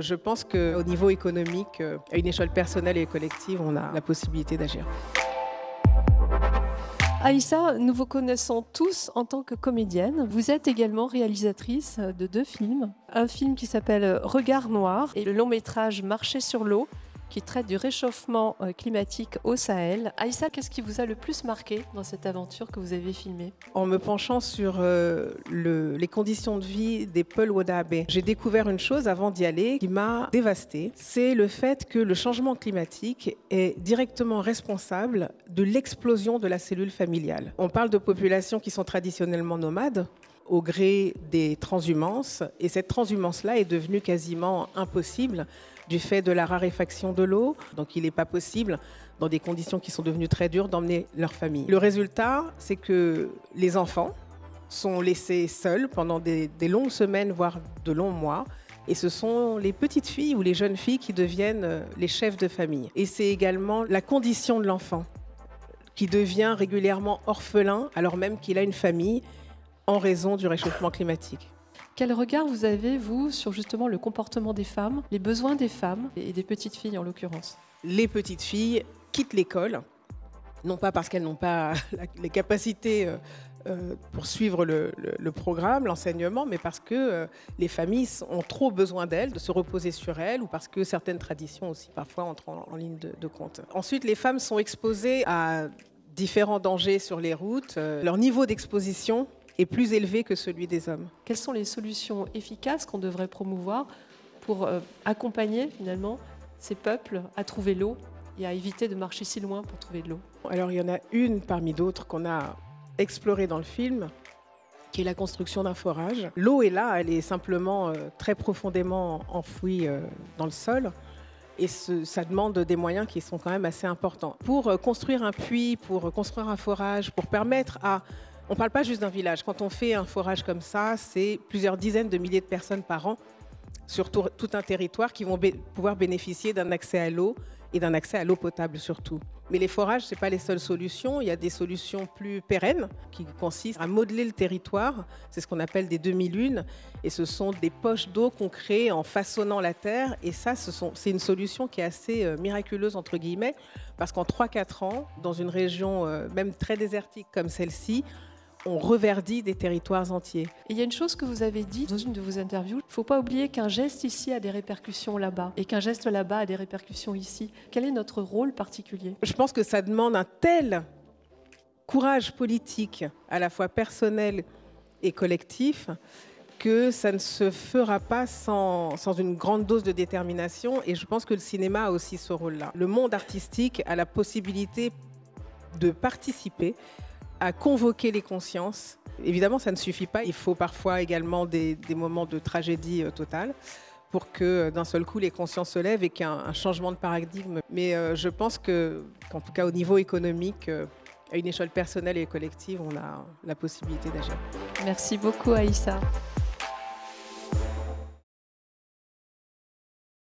Je pense qu'au niveau économique, à une échelle personnelle et collective, on a la possibilité d'agir. Aïssa, nous vous connaissons tous en tant que comédienne. Vous êtes également réalisatrice de 2 films. Un film qui s'appelle Regard noir et le long métrage Marcher sur l'eau qui traite du réchauffement climatique au Sahel. Aïssa, qu'est-ce qui vous a le plus marqué dans cette aventure que vous avez filmée? En me penchant sur les conditions de vie des Peul Wodaabe, j'ai découvert une chose avant d'y aller qui m'a dévastée. C'est le fait que le changement climatique est directement responsable de l'explosion de la cellule familiale. On parle de populations qui sont traditionnellement nomades, au gré des transhumances, et cette transhumance-là est devenue quasiment impossible du fait de la raréfaction de l'eau. Donc il n'est pas possible, dans des conditions qui sont devenues très dures, d'emmener leur famille. Le résultat, c'est que les enfants sont laissés seuls pendant des longues semaines, voire de longs mois. Et ce sont les petites filles ou les jeunes filles qui deviennent les chefs de famille. Et c'est également la condition de l'enfant qui devient régulièrement orphelin alors même qu'il a une famille en raison du réchauffement climatique. Quel regard vous avez, vous, sur justement le comportement des femmes, les besoins des femmes et des petites filles en l'occurrence? Les petites filles quittent l'école, non pas parce qu'elles n'ont pas les capacités pour suivre le programme, l'enseignement, mais parce que les familles ont trop besoin d'elles, de se reposer sur elles, ou parce que certaines traditions aussi parfois entrent en ligne de compte. Ensuite, les femmes sont exposées à différents dangers sur les routes. Leur niveau d'exposition est plus élevé que celui des hommes. Quelles sont les solutions efficaces qu'on devrait promouvoir pour accompagner finalement ces peuples à trouver l'eau et à éviter de marcher si loin pour trouver de l'eau? Alors il y en a une parmi d'autres qu'on a explorée dans le film, qui est la construction d'un forage. L'eau est là, elle est simplement très profondément enfouie dans le sol. Et ça demande des moyens qui sont quand même assez importants. Pour construire un puits, pour construire un forage, pour permettre à... On ne parle pas juste d'un village. Quand on fait un forage comme ça, c'est plusieurs dizaines de milliers de personnes par an sur tout un territoire qui vont pouvoir bénéficier d'un accès à l'eau et d'un accès à l'eau potable surtout. Mais les forages, ce n'est pas les seules solutions. Il y a des solutions plus pérennes qui consistent à modeler le territoire. C'est ce qu'on appelle des demi-lunes. Et ce sont des poches d'eau qu'on crée en façonnant la terre. Et ça, c'est une solution qui est assez miraculeuse, entre guillemets, parce qu'en 3-4 ans, dans une région même très désertique comme celle-ci, on reverdit des territoires entiers. Et il y a une chose que vous avez dit dans une de vos interviews, il ne faut pas oublier qu'un geste ici a des répercussions là-bas et qu'un geste là-bas a des répercussions ici. Quel est notre rôle particulier? Je pense que ça demande un tel courage politique, à la fois personnel et collectif, que ça ne se fera pas sans une grande dose de détermination. Et je pense que le cinéma a aussi ce rôle-là. Le monde artistique a la possibilité de participer à convoquer les consciences. Évidemment, ça ne suffit pas. Il faut parfois également des moments de tragédie totale pour que d'un seul coup, les consciences se lèvent et qu'il y ait un changement de paradigme. Mais je pense qu'en tout cas, au niveau économique, à une échelle personnelle et collective, on a la possibilité d'agir. Merci beaucoup, Aïssa.